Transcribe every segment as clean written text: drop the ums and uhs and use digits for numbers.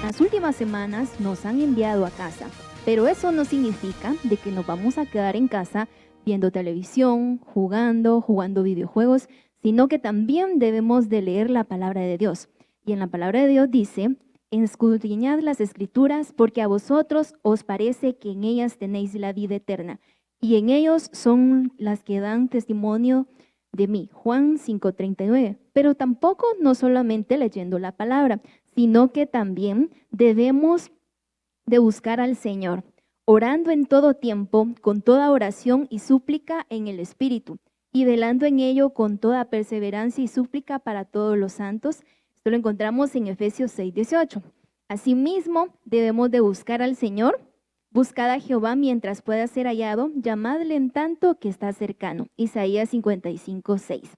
Las últimas semanas nos han enviado a casa, pero eso no significa de que nos vamos a quedar en casa viendo televisión, jugando videojuegos, sino que también debemos de leer la palabra de Dios. Y en la palabra de Dios dice: escudriñad las escrituras, porque a vosotros os parece que en ellas tenéis la vida eterna, y en ellos son las que dan testimonio de mí. Juan 5:39. Pero tampoco no solamente leyendo la palabra, sino que también debemos de buscar al Señor, orando en todo tiempo, con toda oración y súplica en el Espíritu, y velando en ello con toda perseverancia y súplica para todos los santos. Esto lo encontramos en Efesios 6:18. Asimismo, debemos de buscar al Señor. Buscad a Jehová mientras pueda ser hallado, llamadle en tanto que está cercano. Isaías 55:6.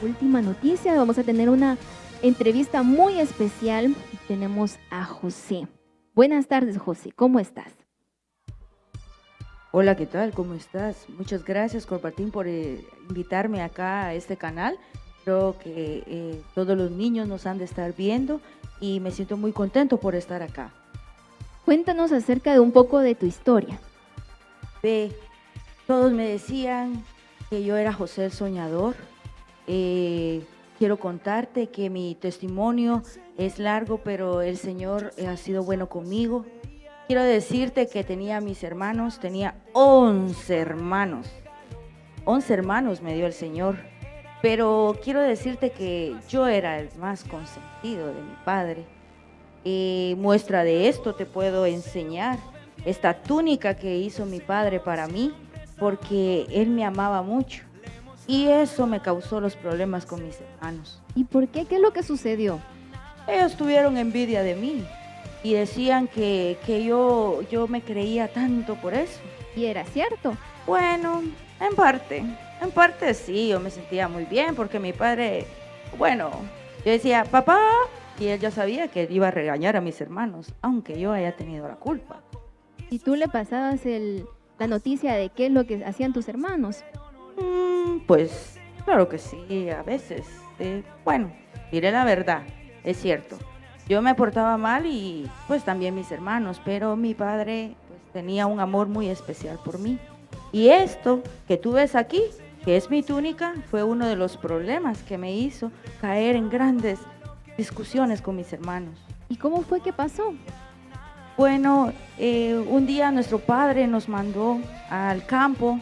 Última noticia, vamos a tener una entrevista muy especial. Tenemos a José. Buenas tardes, José, ¿cómo estás? Hola, ¿qué tal? ¿Cómo estás? Muchas gracias, Corpatín, por invitarme acá a este canal. Creo que todos los niños nos han de estar viendo y me siento muy contento por estar acá. Cuéntanos acerca de un poco de tu historia. Ve, todos me decían que yo era José el Soñador. Quiero contarte que mi testimonio es largo, pero el Señor ha sido bueno conmigo. Quiero decirte que tenía mis hermanos, tenía 11 hermanos. 11 hermanos me dio el Señor, pero quiero decirte que yo era el más consentido de mi padre. Muestra de esto te puedo enseñar esta túnica que hizo mi padre para mí, porque él me amaba mucho y eso me causó los problemas con mis hermanos. ¿Y por qué? ¿Qué es lo que sucedió? Ellos tuvieron envidia de mí y decían que yo me creía tanto por eso. ¿Y era cierto? Bueno, en parte sí, yo me sentía muy bien porque mi padre, bueno, yo decía, papá, y él ya sabía que iba a regañar a mis hermanos, aunque yo haya tenido la culpa. ¿Y tú le pasabas la noticia de qué es lo que hacían tus hermanos? Pues claro que sí, a veces. Bueno, diré la verdad, es cierto. Yo me portaba mal y pues también mis hermanos, pero mi padre pues tenía un amor muy especial por mí. Y esto que tú ves aquí, que es mi túnica, fue uno de los problemas que me hizo caer en grandes discusiones con mis hermanos. ¿Y cómo fue que pasó? Bueno, un día nuestro padre nos mandó al campo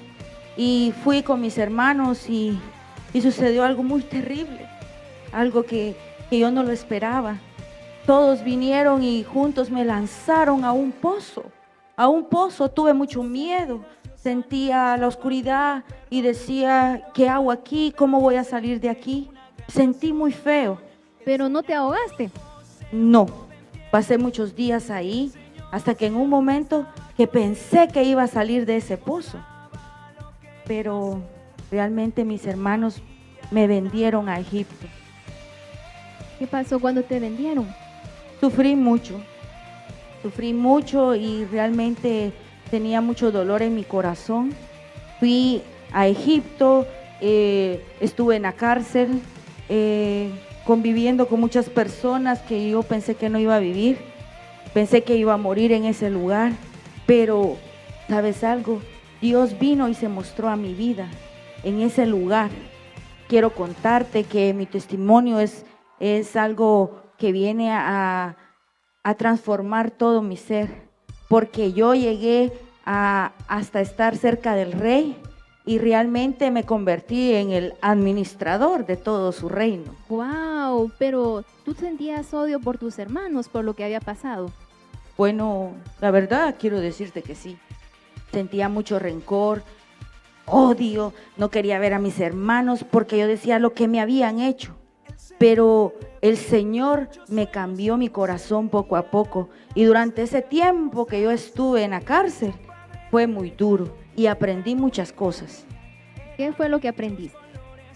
y fui con mis hermanos y sucedió algo muy terrible, algo que yo no lo esperaba. Todos vinieron y juntos me lanzaron a un pozo. A un pozo, tuve mucho miedo, sentía la oscuridad y decía, ¿qué hago aquí? ¿Cómo voy a salir de aquí? Sentí muy feo. Pero no te ahogaste. No, pasé muchos días ahí hasta que en un momento que pensé que iba a salir de ese pozo. Pero realmente mis hermanos me vendieron a Egipto. ¿Qué pasó cuando te vendieron? Sufrí mucho y realmente tenía mucho dolor en mi corazón. Fui a Egipto, estuve en la cárcel, conviviendo con muchas personas que yo pensé que no iba a vivir, pensé que iba a morir en ese lugar, pero ¿sabes algo? Dios vino y se mostró a mi vida en ese lugar. Quiero contarte que mi testimonio es algo que viene a transformar todo mi ser, porque yo llegué hasta estar cerca del rey y realmente me convertí en el administrador de todo su reino. ¡Wow! Pero tú sentías odio por tus hermanos, por lo que había pasado. Bueno, la verdad quiero decirte que sí, sentía mucho rencor, odio, no quería ver a mis hermanos porque yo decía lo que me habían hecho. Pero el Señor me cambió mi corazón poco a poco y durante ese tiempo que yo estuve en la cárcel fue muy duro y aprendí muchas cosas. ¿Qué fue lo que aprendiste?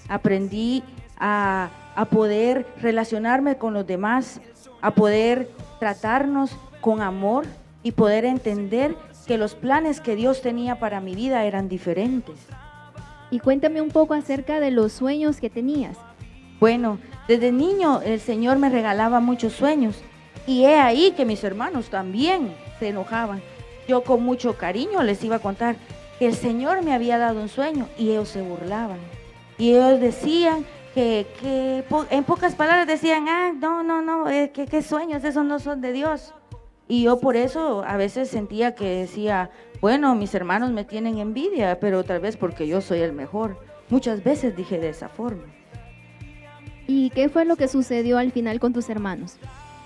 Aprendí a poder relacionarme con los demás, a poder tratarnos con amor y poder entender que los planes que Dios tenía para mi vida eran diferentes. Y cuéntame un poco acerca de los sueños que tenías. Bueno, desde niño el Señor me regalaba muchos sueños y he ahí que mis hermanos también se enojaban. Yo con mucho cariño les iba a contar que el Señor me había dado un sueño y ellos se burlaban. Y ellos decían en pocas palabras decían, no, ¿qué sueños? Esos no son de Dios. Y yo por eso a veces sentía que decía, bueno, mis hermanos me tienen envidia, pero tal vez porque yo soy el mejor. Muchas veces dije de esa forma. ¿Y qué fue lo que sucedió al final con tus hermanos?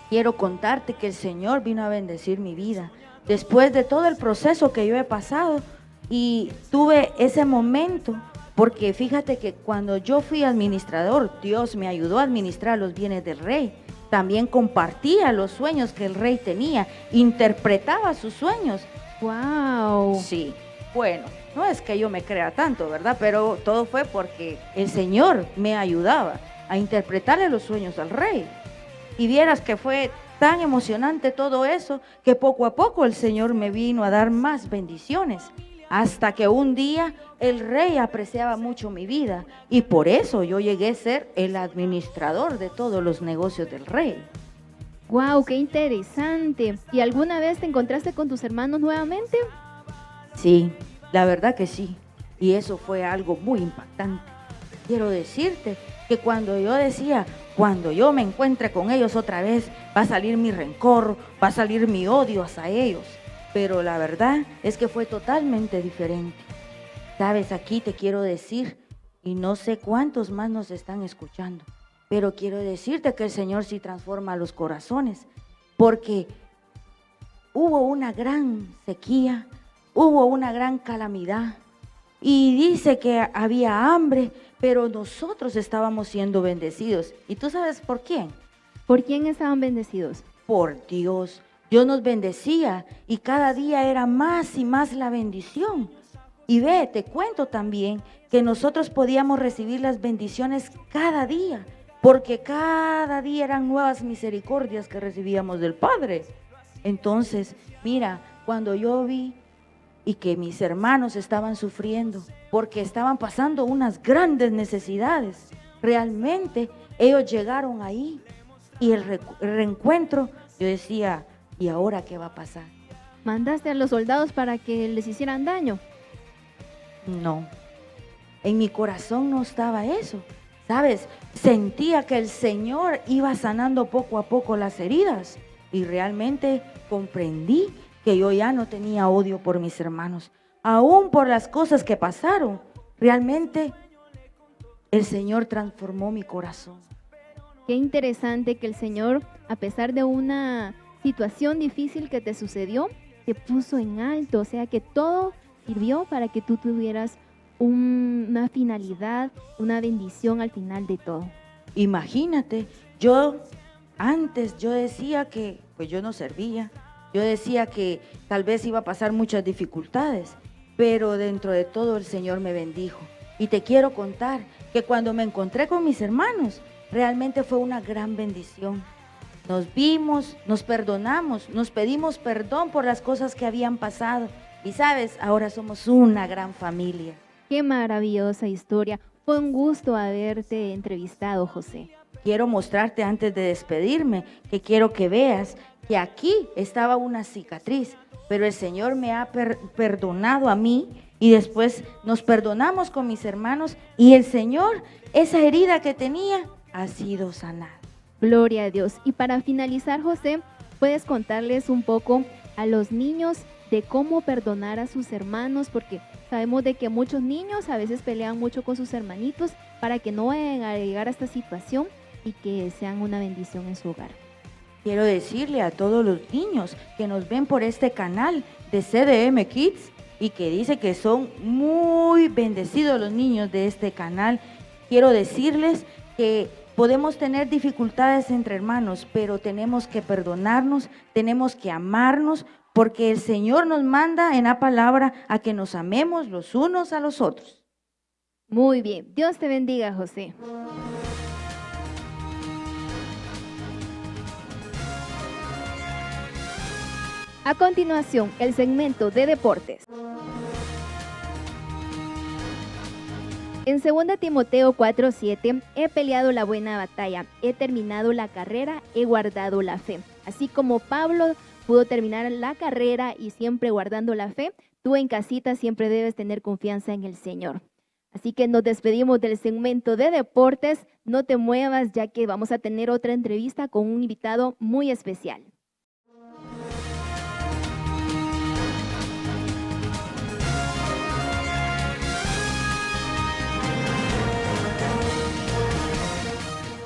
Quiero contarte que el Señor vino a bendecir mi vida. Después de todo el proceso que yo he pasado y tuve ese momento, porque fíjate que cuando yo fui administrador, Dios me ayudó a administrar los bienes del rey. También compartía los sueños que el rey tenía, interpretaba sus sueños. ¡Wow! Sí, bueno, no es que yo me crea tanto, ¿verdad? Pero todo fue porque el Señor me ayudaba a interpretarle los sueños al rey. Y vieras que fue tan emocionante todo eso, que poco a poco el Señor me vino a dar más bendiciones. Hasta que un día el rey apreciaba mucho mi vida y por eso yo llegué a ser el administrador de todos los negocios del rey. ¡Wow! ¡Qué interesante! ¿Y alguna vez te encontraste con tus hermanos nuevamente? Sí, la verdad que sí. Y eso fue algo muy impactante. Quiero decirte que cuando yo decía, cuando yo me encuentre con ellos otra vez, va a salir mi rencor, va a salir mi odio hacia ellos. Pero la verdad es que fue totalmente diferente. Sabes, aquí te quiero decir, y no sé cuántos más nos están escuchando, pero quiero decirte que el Señor sí transforma los corazones, porque hubo una gran sequía, hubo una gran calamidad, y dice que había hambre, pero nosotros estábamos siendo bendecidos. ¿Y tú sabes por quién? ¿Por quién estaban bendecidos? Por Dios. Dios nos bendecía y cada día era más y más la bendición. Y ve, te cuento también que nosotros podíamos recibir las bendiciones cada día, porque cada día eran nuevas misericordias que recibíamos del Padre. Entonces, mira, cuando yo vi y que mis hermanos estaban sufriendo, porque estaban pasando unas grandes necesidades, realmente ellos llegaron ahí y el reencuentro, yo decía, ¿y ahora qué va a pasar? ¿Mandaste a los soldados para que les hicieran daño? No, en mi corazón no estaba eso, ¿sabes? Sentía que el Señor iba sanando poco a poco las heridas y realmente comprendí que yo ya no tenía odio por mis hermanos, aún por las cosas que pasaron. Realmente el Señor transformó mi corazón. Qué interesante que el Señor, a pesar de una situación difícil que te sucedió, te puso en alto, o sea que todo sirvió para que tú tuvieras una finalidad, una bendición al final de todo. Imagínate, yo decía que pues yo no servía, yo decía que tal vez iba a pasar muchas dificultades, pero dentro de todo el Señor me bendijo. Y te quiero contar que cuando me encontré con mis hermanos, realmente fue una gran bendición. Nos vimos, nos perdonamos, nos pedimos perdón por las cosas que habían pasado. Y sabes, ahora somos una gran familia. Qué maravillosa historia. Fue un gusto haberte entrevistado, José. Quiero mostrarte antes de despedirme, que quiero que veas que aquí estaba una cicatriz, pero el Señor me ha perdonado a mí y después nos perdonamos con mis hermanos y el Señor, esa herida que tenía, ha sido sanada. Gloria a Dios. Y para finalizar, José, ¿puedes contarles un poco a los niños de cómo perdonar a sus hermanos? Porque sabemos de que muchos niños a veces pelean mucho con sus hermanitos para que no vayan a llegar a esta situación y que sean una bendición en su hogar. Quiero decirle a todos los niños que nos ven por este canal de CDM Kids y que dice que son muy bendecidos los niños de este canal. Quiero decirles que podemos tener dificultades entre hermanos, pero tenemos que perdonarnos, tenemos que amarnos, porque el Señor nos manda en la palabra a que nos amemos los unos a los otros. Muy bien, Dios te bendiga, José. A continuación, el segmento de deportes. En 2 Timoteo 4:7, he peleado la buena batalla, he terminado la carrera, he guardado la fe. Así como Pablo pudo terminar la carrera y siempre guardando la fe, tú en casita siempre debes tener confianza en el Señor. Así que nos despedimos del segmento de deportes. No te muevas, ya que vamos a tener otra entrevista con un invitado muy especial.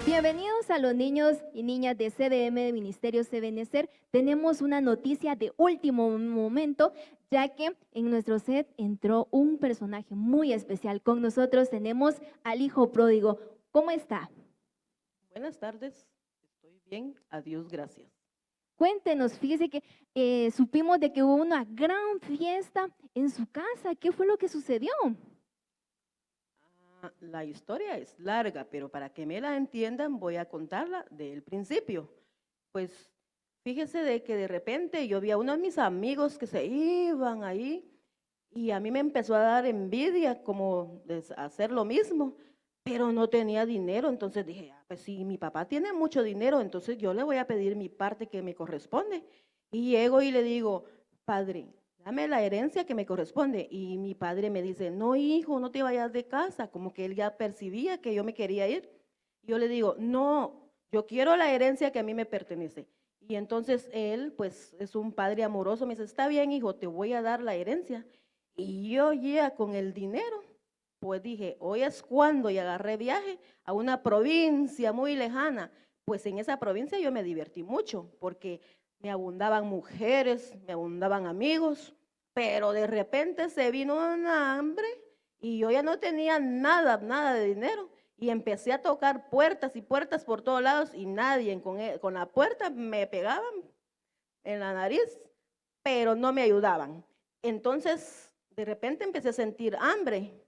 Bienvenidos a los niños y niñas de CDM de Ministerio Sebenecer. Tenemos una noticia de último momento, ya que en nuestro set entró un personaje muy especial. Con nosotros tenemos al hijo pródigo. ¿Cómo está? Buenas tardes, estoy bien, a Dios gracias. Cuéntenos, fíjese que supimos de que hubo una gran fiesta en su casa. ¿Qué fue lo que sucedió? La historia es larga, pero para que me la entiendan voy a contarla del principio. Pues fíjese de que de repente yo vi a uno de mis amigos que se iban ahí y a mí me empezó a dar envidia como de hacer lo mismo, pero no tenía dinero, entonces dije, pues si mi papá tiene mucho dinero, entonces yo le voy a pedir mi parte que me corresponde. Y llego y le digo, padre, dame la herencia que me corresponde. Y mi padre me dice, no, hijo, no te vayas de casa, como que él ya percibía que yo me quería ir. Yo le digo, no, yo quiero la herencia que a mí me pertenece. Y entonces él, pues es un padre amoroso, me dice, está bien, hijo, te voy a dar la herencia. Y yo ya con el dinero, pues dije, hoy es cuando, y agarré viaje a una provincia muy lejana. Pues en esa provincia yo me divertí mucho, porque me abundaban mujeres, me abundaban amigos, pero de repente se vino una hambre y yo ya no tenía nada, nada de dinero. Y empecé a tocar puertas y puertas por todos lados y nadie con la puerta me pegaban en la nariz, pero no me ayudaban. Entonces, de repente empecé a sentir hambre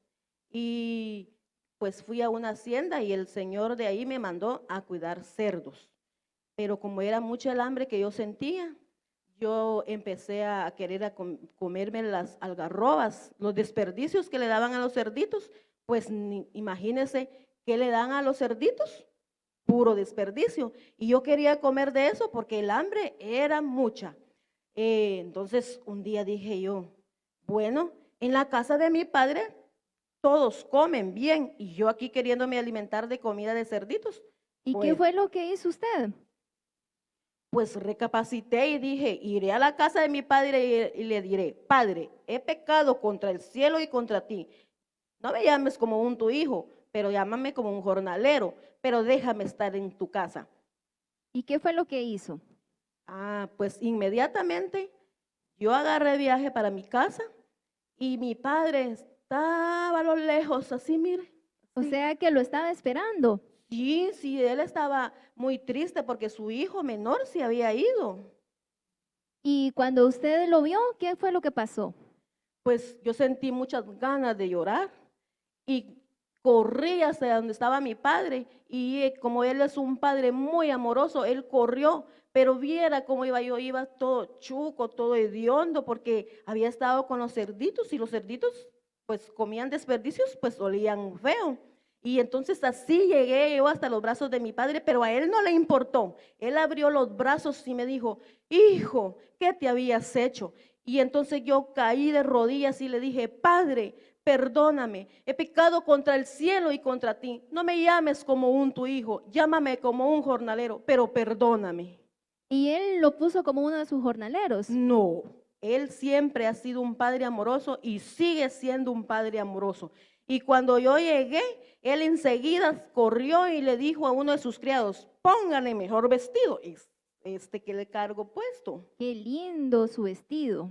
y pues fui a una hacienda y el señor de ahí me mandó a cuidar cerdos. Pero como era mucho el hambre que yo sentía, yo empecé a querer comerme las algarrobas, los desperdicios que le daban a los cerditos, pues imagínense qué le dan a los cerditos, puro desperdicio. Y yo quería comer de eso porque el hambre era mucha. Entonces un día dije yo, bueno, en la casa de mi padre todos comen bien y yo aquí queriéndome alimentar de comida de cerditos. ¿Y qué Pues fue lo que hizo usted? Pues recapacité y dije, iré a la casa de mi padre y le diré, padre, he pecado contra el cielo y contra ti. No me llames como un tu hijo, pero llámame como un jornalero, pero déjame estar en tu casa. ¿Y qué fue lo que hizo? Pues inmediatamente yo agarré viaje para mi casa y mi padre estaba a lo lejos, así, mire. O Así. sea que lo estaba esperando. Sí, sí, él estaba muy triste porque su hijo menor se había ido. Y cuando usted lo vio, ¿qué fue lo que pasó? Pues yo sentí muchas ganas de llorar y corrí hacia donde estaba mi padre y como él es un padre muy amoroso, él corrió, pero viera cómo iba yo, iba todo chuco, todo hediondo porque había estado con los cerditos y los cerditos pues comían desperdicios, pues olían feo. Y entonces así llegué yo hasta los brazos de mi padre, pero a él no le importó. Él abrió los brazos y me dijo, hijo, ¿qué te habías hecho? Y entonces yo caí de rodillas y le dije, padre, perdóname, he pecado contra el cielo y contra ti. No me llames como un tu hijo, llámame como un jornalero, pero perdóname. Y él lo puso como uno de sus jornaleros. No, él siempre ha sido un padre amoroso y sigue siendo un padre amoroso. Y cuando yo llegué, él enseguida corrió y le dijo a uno de sus criados, póngale mejor vestido, este que le cargo puesto. Qué lindo su vestido.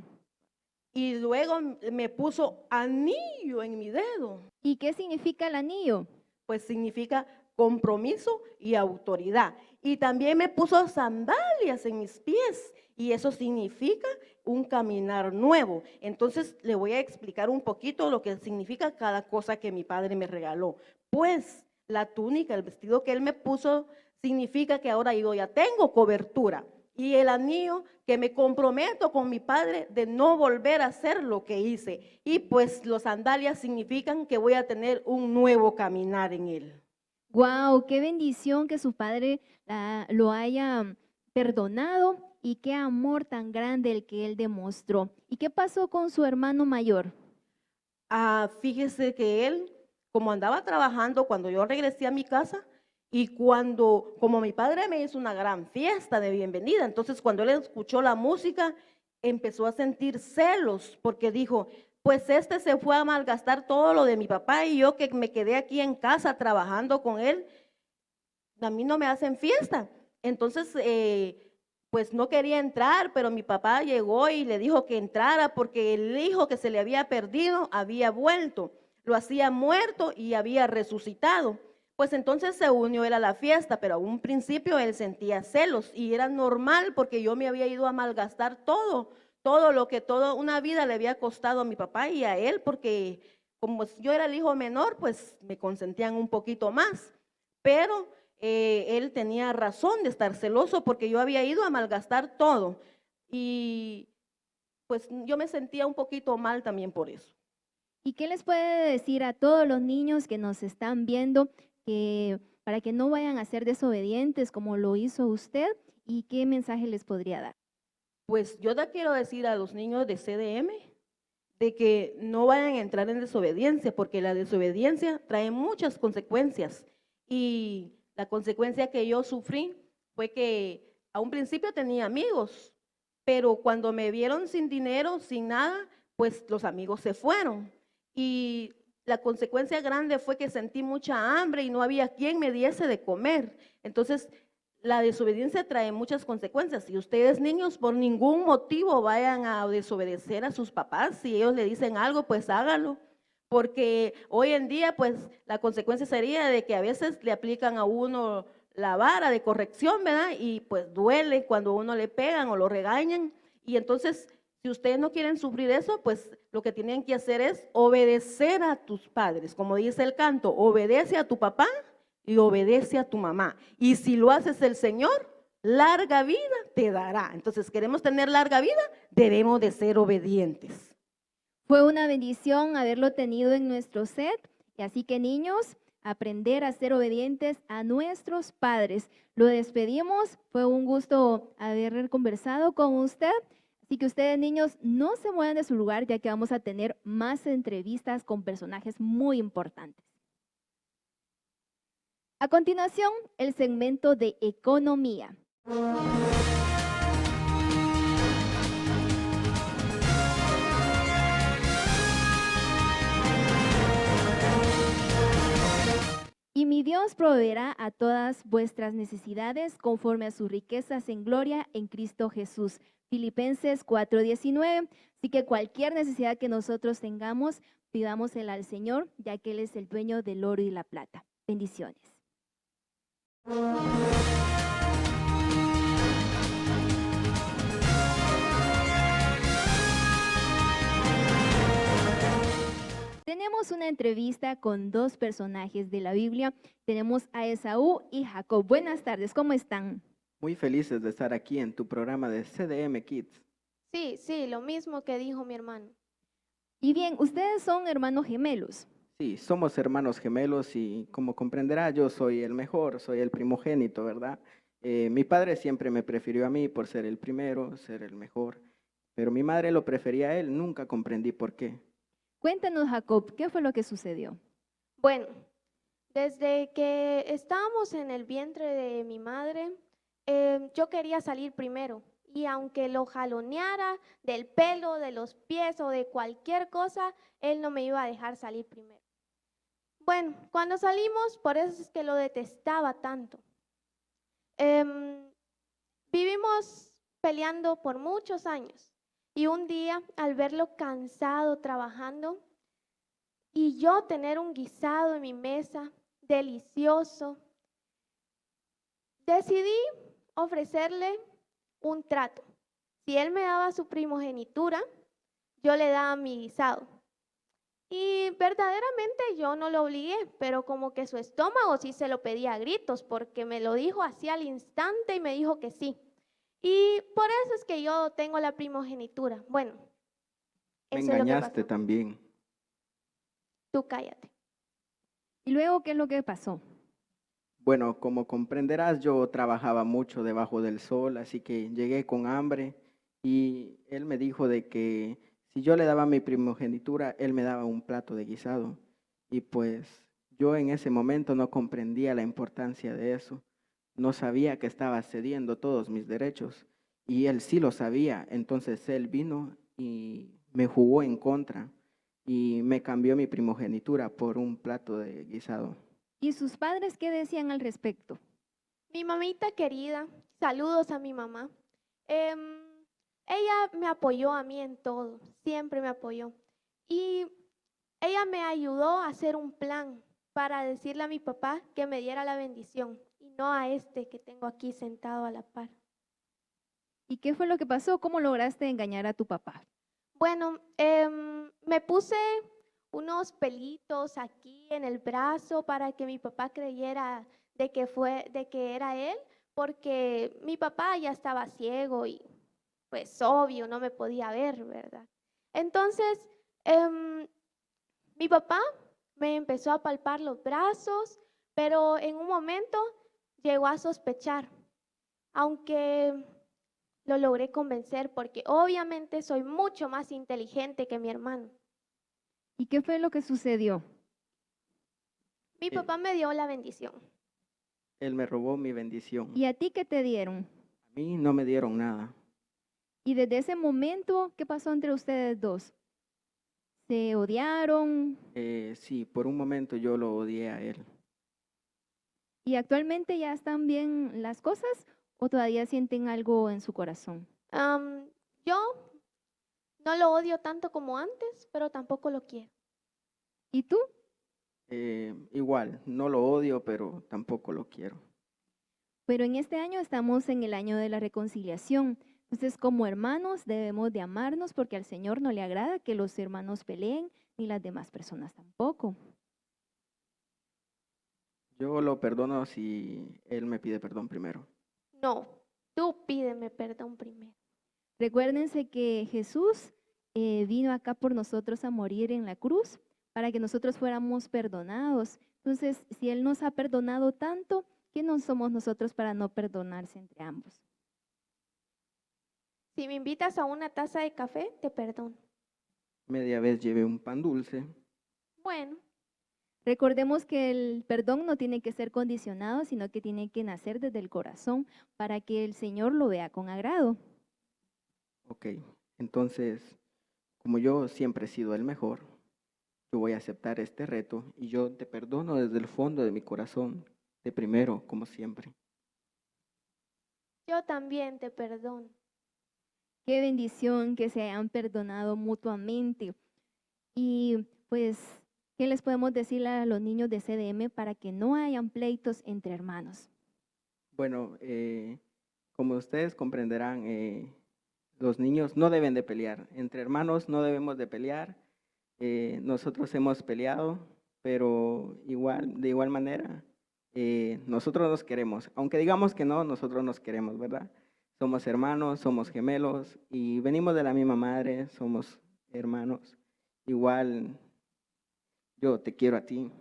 Y luego me puso anillo en mi dedo. ¿Y qué significa el anillo? Pues significa compromiso y autoridad. Y también me puso sandalias en mis pies y eso significa un caminar nuevo. Entonces le voy a explicar un poquito lo que significa cada cosa que mi padre me regaló. Pues la túnica, el vestido que él me puso, significa que ahora yo ya tengo cobertura. y el anillo que me comprometo con mi padre de no volver a hacer lo que hice. Y pues los sandalias significan que voy a tener un nuevo caminar en él. Wow, qué bendición que su padre lo haya perdonado y qué amor tan grande el que él demostró. ¿Y qué pasó con su hermano mayor? Fíjese que él, como andaba trabajando cuando yo regresé a mi casa, y cuando, como mi padre me hizo una gran fiesta de bienvenida, entonces cuando él escuchó la música, empezó a sentir celos, porque dijo, pues este se fue a malgastar todo lo de mi papá y yo que me quedé aquí en casa trabajando con él, a mí no me hacen fiesta. Entonces, pues no quería entrar, pero mi papá llegó y le dijo que entrara porque el hijo que se le había perdido había vuelto, lo hacía muerto y había resucitado. Pues entonces se unió él a la fiesta, pero a un principio él sentía celos y era normal porque yo me había ido a malgastar todo lo que toda una vida le había costado a mi papá y a él, porque como yo era el hijo menor, pues me consentían un poquito más. Pero él tenía razón de estar celoso porque yo había ido a malgastar todo y pues yo me sentía un poquito mal también por eso. ¿Y qué les puede decir a todos los niños que nos están viendo que para que no vayan a ser desobedientes como lo hizo usted? ¿Y qué mensaje les podría dar? Pues yo te quiero decir a los niños de CDM de que no vayan a entrar en desobediencia, porque la desobediencia trae muchas consecuencias. Y la consecuencia que yo sufrí fue que a un principio tenía amigos, pero cuando me vieron sin dinero, sin nada, pues los amigos se fueron. Y la consecuencia grande fue que sentí mucha hambre y no había quien me diese de comer. Entonces, la desobediencia trae muchas consecuencias. Si ustedes niños por ningún motivo vayan a desobedecer a sus papás, si ellos le dicen algo, pues hágalo. Porque hoy en día, pues la consecuencia sería de que a veces le aplican a uno la vara de corrección, ¿verdad? Y pues duele cuando uno le pegan o lo regañan. Y entonces, si ustedes no quieren sufrir eso, pues lo que tienen que hacer es obedecer a tus padres. Como dice el canto, obedece a tu papá y obedece a tu mamá. Y si lo haces el Señor, larga vida te dará. Entonces, queremos tener larga vida, debemos de ser obedientes. Fue una bendición haberlo tenido en nuestro set. Y así que niños, aprender a ser obedientes a nuestros padres. Lo despedimos. Fue un gusto haber conversado con usted. Así que ustedes niños no se muevan de su lugar ya que vamos a tener más entrevistas con personajes muy importantes. A continuación, el segmento de economía. Y mi Dios proveerá a todas vuestras necesidades conforme a sus riquezas en gloria en Cristo Jesús. Filipenses 4:19. Así que cualquier necesidad que nosotros tengamos, pidámosela al Señor, ya que Él es el dueño del oro y la plata. Bendiciones. Tenemos una entrevista con dos personajes de la Biblia. Tenemos a Esaú y Jacob. Buenas tardes, ¿cómo están? Muy felices de estar aquí en tu programa de CDM Kids. Sí, lo mismo que dijo mi hermano. Y bien, ustedes son hermanos gemelos. Sí, somos hermanos gemelos y como comprenderá, yo soy el mejor, soy el primogénito, ¿verdad? Mi padre siempre me prefirió a mí por ser el primero, ser el mejor, pero mi madre lo prefería a él, nunca comprendí por qué. Cuéntanos, Jacob, ¿qué fue lo que sucedió? Bueno, desde que estábamos en el vientre de mi madre, yo quería salir primero. Y aunque lo jaloneara del pelo, de los pies o de cualquier cosa, él no me iba a dejar salir primero. Bueno, cuando salimos, por eso es que lo detestaba tanto. Vivimos peleando por muchos años. Y un día, al verlo cansado trabajando y yo tener un guisado en mi mesa, delicioso, decidí ofrecerle un trato. Si él me daba su primogenitura, yo le daba mi guisado. Y verdaderamente yo no lo obligué, pero como que su estómago sí se lo pedía a gritos, porque me lo dijo así al instante y me dijo que sí. Y por eso es que yo tengo la primogenitura. Bueno, Me eso es lo que engañaste pasó. también. Tú cállate. ¿Y luego qué es lo que pasó? Bueno, como comprenderás, yo trabajaba mucho debajo del sol, así que llegué con hambre y él me dijo de que si yo le daba mi primogenitura, él me daba un plato de guisado. Y pues yo en ese momento no comprendía la importancia de eso. No sabía que estaba cediendo todos mis derechos y él sí lo sabía. Entonces él vino y me jugó en contra y me cambió mi primogenitura por un plato de guisado. ¿Y sus padres qué decían al respecto? Mi mamita querida, saludos a mi mamá. em, ella me apoyó a mí en todo, siempre me apoyó. Y ella me ayudó a hacer un plan para decirle a mi papá que me diera la bendición y no a este que tengo aquí sentado a la par. ¿Y qué fue lo que pasó? ¿Cómo lograste engañar a tu papá? Bueno, me puse unos pelitos aquí en el brazo para que mi papá creyera de que era él, porque mi papá ya estaba ciego y pues obvio no me podía ver, ¿verdad? Entonces, em, mi papá me empezó a palpar los brazos, pero en un momento llegó a sospechar, aunque lo logré convencer porque obviamente soy mucho más inteligente que mi hermano. ¿Y qué fue lo que sucedió? Mi Eh, papá me dio la bendición. Él me robó mi bendición. ¿Y a ti qué te dieron? A mí no me dieron nada. Y desde ese momento, ¿qué pasó entre ustedes dos? ¿Se odiaron? Sí, por un momento yo lo odié a él. ¿Y actualmente ya están bien las cosas o todavía sienten algo en su corazón? Yo no lo odio tanto como antes, pero tampoco lo quiero. ¿Y tú? Igual, no lo odio, pero tampoco lo quiero. Pero en este año estamos en el año de la reconciliación. Entonces, como hermanos debemos de amarnos porque al Señor no le agrada que los hermanos peleen ni las demás personas tampoco. Yo lo perdono si él me pide perdón primero. No, tú pídeme perdón primero. Recuérdense que Jesús vino acá por nosotros a morir en la cruz para que nosotros fuéramos perdonados. Entonces, si Él nos ha perdonado tanto, ¿quién no somos nosotros para no perdonarse entre ambos? Si me invitas a una taza de café, te perdono. Media vez llevé un pan dulce. Bueno, Recordemos que el perdón no tiene que ser condicionado, sino que tiene que nacer desde el corazón para que el Señor lo vea con agrado. Ok, entonces, como yo siempre he sido el mejor, yo voy a aceptar este reto y yo te perdono desde el fondo de mi corazón, de primero, como siempre. yo también te perdono. Qué bendición que se hayan perdonado mutuamente. Y pues, ¿qué les podemos decir a los niños de CDM para que no hayan pleitos entre hermanos? Bueno, como ustedes comprenderán, los niños no deben de pelear. Entre hermanos no debemos de pelear. Nosotros hemos peleado, pero igual, de igual manera, nosotros nos queremos. Aunque digamos que no, nosotros nos queremos, ¿verdad? Somos hermanos, somos gemelos y venimos de la misma madre, somos hermanos. Igual yo te quiero a ti.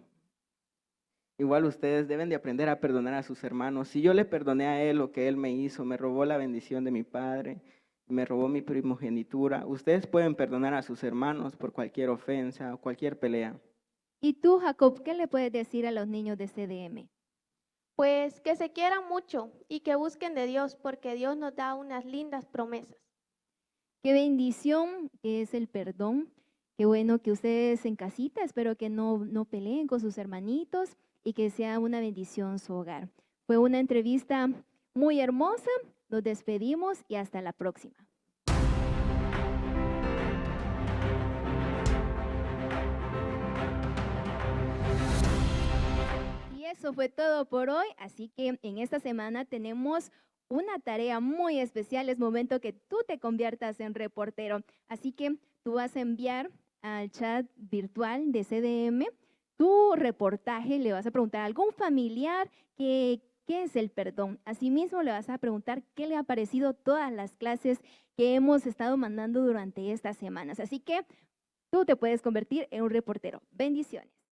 Igual ustedes deben de aprender a perdonar a sus hermanos. Si yo le perdoné a él lo que él me hizo, me robó la bendición de mi padre, me robó mi primogenitura, ustedes pueden perdonar a sus hermanos por cualquier ofensa o cualquier pelea. Y tú, Jacob, ¿qué le puedes decir a los niños de CDM? Pues que se quieran mucho y que busquen de Dios, porque Dios nos da unas lindas promesas. Qué bendición que es el perdón. Qué bueno que ustedes en casita, espero que no peleen con sus hermanitos y que sea una bendición su hogar. Fue una entrevista muy hermosa. Nos despedimos y hasta la próxima. Y eso fue todo por hoy, así que en esta semana tenemos una tarea muy especial. Es momento que tú te conviertas en reportero. Así que tú vas a enviar al chat virtual de CDM tu reportaje, le vas a preguntar a algún familiar que qué es el perdón. Asimismo, le vas a preguntar qué le ha parecido todas las clases que hemos estado mandando durante estas semanas. Así que tú te puedes convertir en un reportero. Bendiciones.